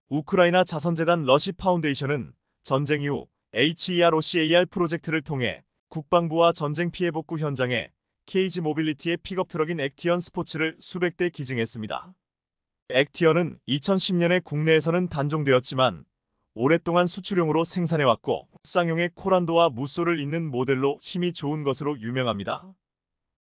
우크라이나 자선재단 러시 파운데이션은 전쟁 이후 HEROCAR 프로젝트를 통해 국방부와 전쟁 피해 복구 현장에 KG 모빌리티의 픽업 트럭인 액티언 스포츠를 수백 대 기증했습니다. 액티언은 2010년에 국내에서는 단종되었지만 오랫동안 수출용으로 생산해왔고 쌍용의 코란도와 무쏘를 잇는 모델로 힘이 좋은 것으로 유명합니다.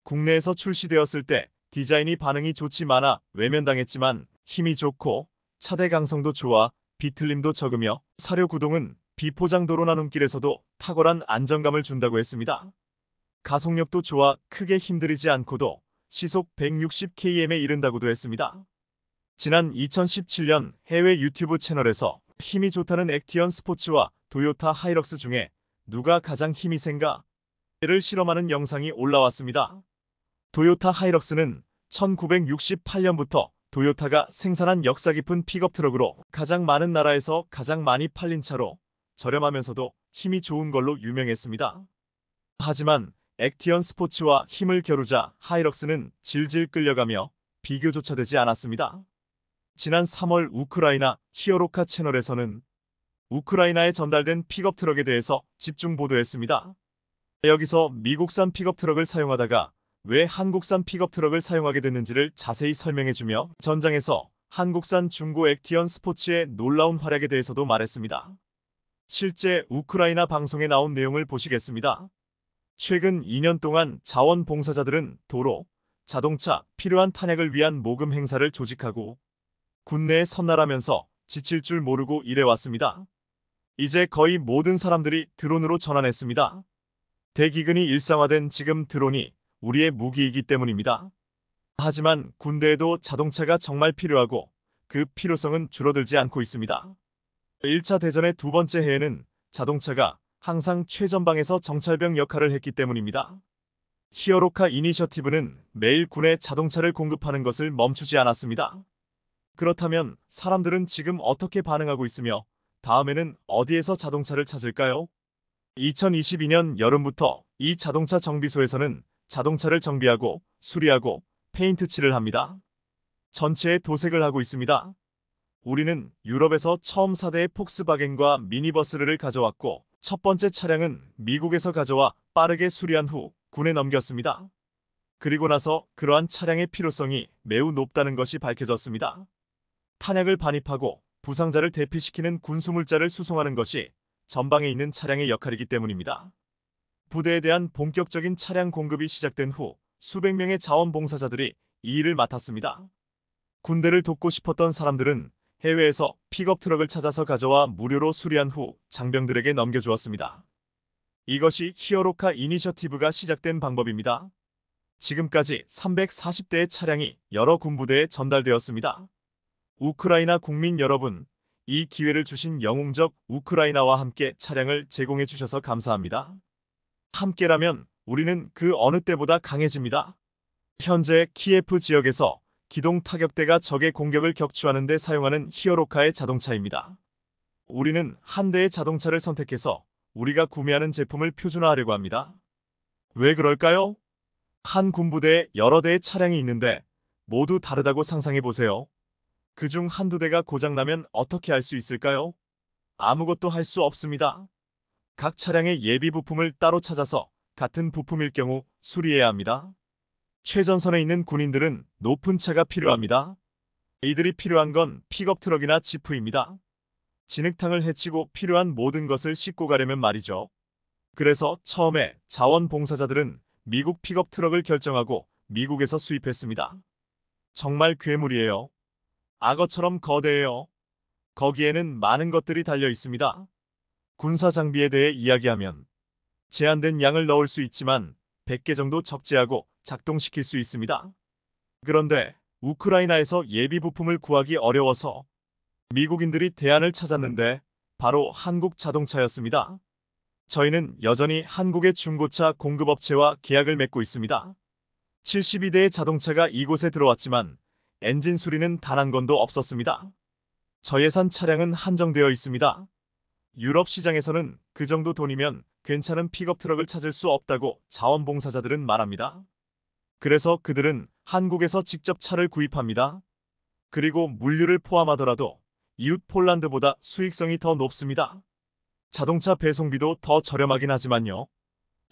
국내에서 출시되었을 때 디자인이 반응이 좋지 않아 외면당했지만 힘이 좋고 차대 강성도 좋아 비틀림도 적으며 사료 구동은 비포장 도로 나눔길에서도 탁월한 안정감을 준다고 했습니다. 가속력도 좋아 크게 힘들이지 않고도 시속 160km에 이른다고도 했습니다. 지난 2017년 해외 유튜브 채널에서 힘이 좋다는 액티언 스포츠와 도요타 하이럭스 중에 누가 가장 힘이 센가를 실험하는 영상이 올라왔습니다. 도요타 하이럭스는 1968년부터 도요타가 생산한 역사 깊은 픽업 트럭으로 가장 많은 나라에서 가장 많이 팔린 차로 저렴하면서도 힘이 좋은 걸로 유명했습니다. 하지만 액티언 스포츠와 힘을 겨루자 하이럭스는 질질 끌려가며 비교조차 되지 않았습니다. 지난 3월 우크라이나 히어로카 채널에서는 우크라이나에 전달된 픽업 트럭에 대해서 집중 보도했습니다. 여기서 미국산 픽업 트럭을 사용하다가 왜 한국산 픽업 트럭을 사용하게 됐는지를 자세히 설명해주며 전장에서 한국산 중고 액티언 스포츠의 놀라운 활약에 대해서도 말했습니다. 실제 우크라이나 방송에 나온 내용을 보시겠습니다. 최근 2년 동안 자원봉사자들은 도로, 자동차, 필요한 탄약을 위한 모금 행사를 조직하고 국내에 선날하면서 지칠 줄 모르고 일해왔습니다. 이제 거의 모든 사람들이 드론으로 전환했습니다. 대기근이 일상화된 지금 드론이 우리의 무기이기 때문입니다. 하지만 군대에도 자동차가 정말 필요하고 그 필요성은 줄어들지 않고 있습니다. 1차 대전의 두 번째 해에는 자동차가 항상 최전방에서 정찰병 역할을 했기 때문입니다. 히어로카 이니셔티브는 매일 군에 자동차를 공급하는 것을 멈추지 않았습니다. 그렇다면 사람들은 지금 어떻게 반응하고 있으며 다음에는 어디에서 자동차를 찾을까요? 2022년 여름부터 이 자동차 정비소에서는 자동차를 정비하고 수리하고 페인트 칠을 합니다. 전체에 도색을 하고 있습니다. 우리는 유럽에서 처음 4대의 폭스바겐과 미니버스를 가져왔고 첫 번째 차량은 미국에서 가져와 빠르게 수리한 후 군에 넘겼습니다. 그리고 나서 그러한 차량의 필요성이 매우 높다는 것이 밝혀졌습니다. 탄약을 반입하고 부상자를 대피시키는 군수물자를 수송하는 것이 전방에 있는 차량의 역할이기 때문입니다. 부대에 대한 본격적인 차량 공급이 시작된 후 수백 명의 자원봉사자들이 이 일을 맡았습니다. 군대를 돕고 싶었던 사람들은 해외에서 픽업 트럭을 찾아서 가져와 무료로 수리한 후 장병들에게 넘겨주었습니다. 이것이 히어로카 이니셔티브가 시작된 방법입니다. 지금까지 340대의 차량이 여러 군부대에 전달되었습니다. 우크라이나 국민 여러분, 이 기회를 주신 영웅적 우크라이나와 함께 차량을 제공해 주셔서 감사합니다. 함께라면 우리는 그 어느 때보다 강해집니다. 현재 키예프 지역에서 기동 타격대가 적의 공격을 격추하는 데 사용하는 히어로카의 자동차입니다. 우리는 한 대의 자동차를 선택해서 우리가 구매하는 제품을 표준화하려고 합니다. 왜 그럴까요? 한 군부대에 여러 대의 차량이 있는데 모두 다르다고 상상해보세요. 그중 한두 대가 고장나면 어떻게 할 수 있을까요? 아무것도 할 수 없습니다. 각 차량의 예비 부품을 따로 찾아서 같은 부품일 경우 수리해야 합니다. 최전선에 있는 군인들은 높은 차가 필요합니다. 이들이 필요한 건 픽업 트럭이나 지프입니다. 진흙탕을 헤치고 필요한 모든 것을 싣고 가려면 말이죠. 그래서 처음에 자원봉사자들은 미국 픽업 트럭을 결정하고 미국에서 수입했습니다. 정말 괴물이에요. 악어처럼 거대해요. 거기에는 많은 것들이 달려 있습니다. 군사 장비에 대해 이야기하면 제한된 양을 넣을 수 있지만 100개 정도 적재하고 작동시킬 수 있습니다. 그런데 우크라이나에서 예비 부품을 구하기 어려워서 미국인들이 대안을 찾았는데 바로 한국 자동차였습니다. 저희는 여전히 한국의 중고차 공급업체와 계약을 맺고 있습니다. 72대의 자동차가 이곳에 들어왔지만 엔진 수리는 단 한 건도 없었습니다. 저예산 차량은 한정되어 있습니다. 유럽 시장에서는 그 정도 돈이면 괜찮은 픽업 트럭을 찾을 수 없다고 자원봉사자들은 말합니다. 그래서 그들은 한국에서 직접 차를 구입합니다. 그리고 물류를 포함하더라도 이웃 폴란드보다 수익성이 더 높습니다. 자동차 배송비도 더 저렴하긴 하지만요.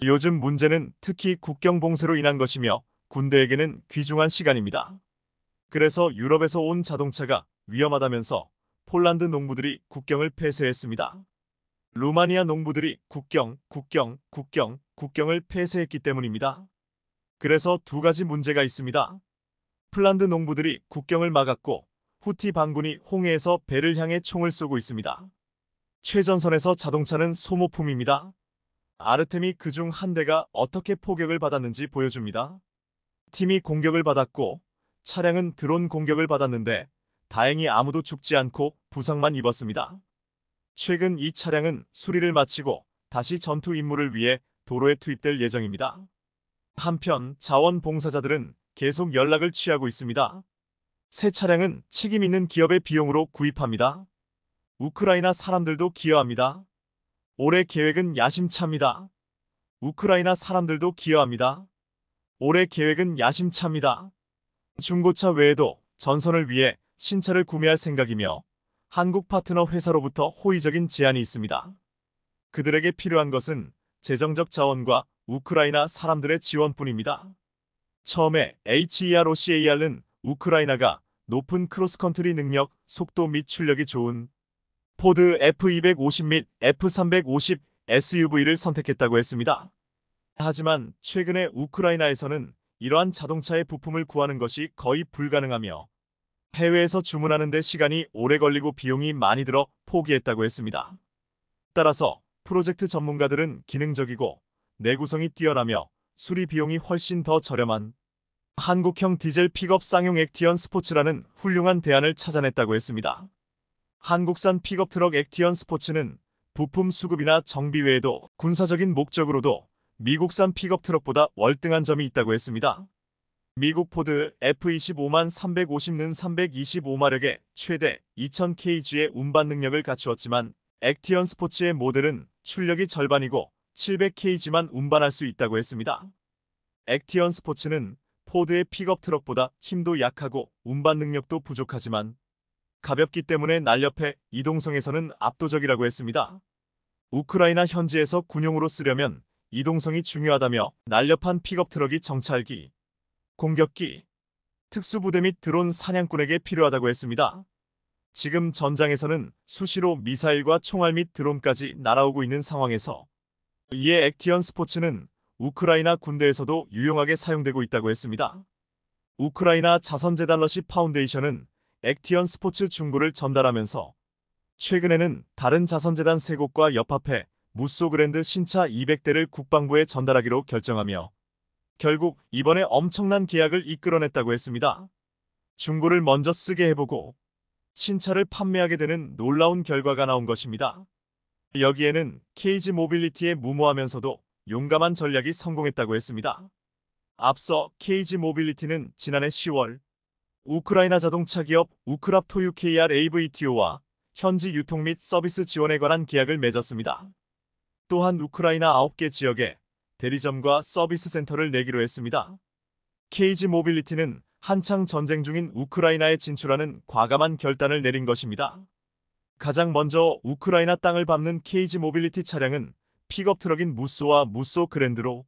요즘 문제는 특히 국경 봉쇄로 인한 것이며 군대에게는 귀중한 시간입니다. 그래서 유럽에서 온 자동차가 위험하다면서 폴란드 농부들이 국경을 폐쇄했습니다. 루마니아 농부들이 국경을 폐쇄했기 때문입니다. 그래서 두 가지 문제가 있습니다. 폴란드 농부들이 국경을 막았고 후티 반군이 홍해에서 배를 향해 총을 쏘고 있습니다. 최전선에서 자동차는 소모품입니다. 아르템이 그중 한 대가 어떻게 포격을 받았는지 보여줍니다. 팀이 공격을 받았고 차량은 드론 공격을 받았는데 다행히 아무도 죽지 않고 부상만 입었습니다. 최근 이 차량은 수리를 마치고 다시 전투 임무를 위해 도로에 투입될 예정입니다. 한편 자원봉사자들은 계속 연락을 취하고 있습니다. 새 차량은 책임 있는 기업의 비용으로 구입합니다. 우크라이나 사람들도 기여합니다. 올해 계획은 야심차입니다. 우크라이나 사람들도 기여합니다. 올해 계획은 야심차입니다. 중고차 외에도 전선을 위해 신차를 구매할 생각이며 한국 파트너 회사로부터 호의적인 제안이 있습니다. 그들에게 필요한 것은 재정적 자원과 우크라이나 사람들의 지원뿐입니다. 처음에 HEROCAR은 우크라이나가 높은 크로스컨트리 능력, 속도 및 출력이 좋은 포드 F250 및 F350 SUV를 선택했다고 했습니다. 하지만 최근에 우크라이나에서는 이러한 자동차의 부품을 구하는 것이 거의 불가능하며 해외에서 주문하는 데 시간이 오래 걸리고 비용이 많이 들어 포기했다고 했습니다. 따라서 프로젝트 전문가들은 기능적이고 내구성이 뛰어나며 수리 비용이 훨씬 더 저렴한 한국형 디젤 픽업 쌍용 액티언 스포츠라는 훌륭한 대안을 찾아냈다고 했습니다. 한국산 픽업 트럭 액티언 스포츠는 부품 수급이나 정비 외에도 군사적인 목적으로도 미국산 픽업 트럭보다 월등한 점이 있다고 했습니다. 미국 포드 F25만 350는 325마력의 최대 2000kg의 운반 능력을 갖추었지만 액티언 스포츠의 모델은 출력이 절반이고 700kg만 운반할 수 있다고 했습니다. 액티언 스포츠는 포드의 픽업 트럭보다 힘도 약하고 운반 능력도 부족하지만 가볍기 때문에 날렵해 이동성에서는 압도적이라고 했습니다. 우크라이나 현지에서 군용으로 쓰려면 이동성이 중요하다며 날렵한 픽업 트럭이 정찰기, 공격기, 특수부대 및 드론 사냥꾼에게 필요하다고 했습니다. 지금 전장에서는 수시로 미사일과 총알 및 드론까지 날아오고 있는 상황에서 이에 액티언 스포츠는 우크라이나 군대에서도 유용하게 사용되고 있다고 했습니다. 우크라이나 자선재단 러시 파운데이션은 액티언 스포츠 중고를 전달하면서 최근에는 다른 자선재단 3곳과 협합해 무쏘 그랜드 신차 200대를 국방부에 전달하기로 결정하며 결국 이번에 엄청난 계약을 이끌어냈다고 했습니다. 중고를 먼저 쓰게 해보고 신차를 판매하게 되는 놀라운 결과가 나온 것입니다. 여기에는 KG 모빌리티의 무모하면서도 용감한 전략이 성공했다고 했습니다. 앞서 KG 모빌리티는 지난해 10월 우크라이나 자동차 기업 우크랍토 UKR AVTO와 현지 유통 및 서비스 지원에 관한 계약을 맺었습니다. 또한 우크라이나 9개 지역에 대리점과 서비스 센터를 내기로 했습니다. KG 모빌리티는 한창 전쟁 중인 우크라이나에 진출하는 과감한 결단을 내린 것입니다. 가장 먼저 우크라이나 땅을 밟는 KG 모빌리티 차량은 픽업 트럭인 무쏘와 무쏘 그랜드로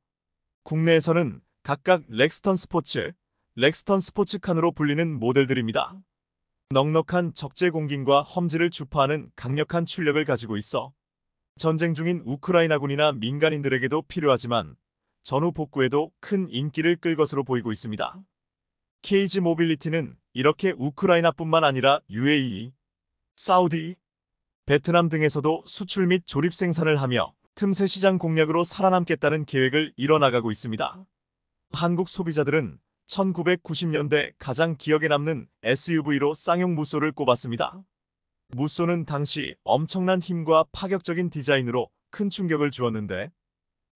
국내에서는 각각 렉스턴 스포츠, 렉스턴 스포츠칸으로 불리는 모델들입니다. 넉넉한 적재 공긴과 험지를 주파하는 강력한 출력을 가지고 있어 전쟁 중인 우크라이나군이나 민간인들에게도 필요하지만 전후 복구에도 큰 인기를 끌 것으로 보이고 있습니다. KG 모빌리티는 이렇게 우크라이나뿐만 아니라 UAE, 사우디, 베트남 등에서도 수출 및 조립 생산을 하며 틈새 시장 공략으로 살아남겠다는 계획을 이뤄나가고 있습니다. 한국 소비자들은 1990년대 가장 기억에 남는 SUV로 쌍용 무쏘를 꼽았습니다. 무쏘는 당시 엄청난 힘과 파격적인 디자인으로 큰 충격을 주었는데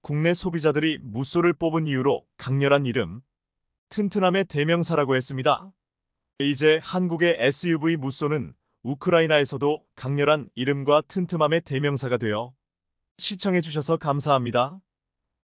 국내 소비자들이 무쏘를 뽑은 이유로 강렬한 이름, 튼튼함의 대명사라고 했습니다. 이제 한국의 SUV 무쏘는 우크라이나에서도 강렬한 이름과 튼튼함의 대명사가 되어 시청해주셔서 감사합니다.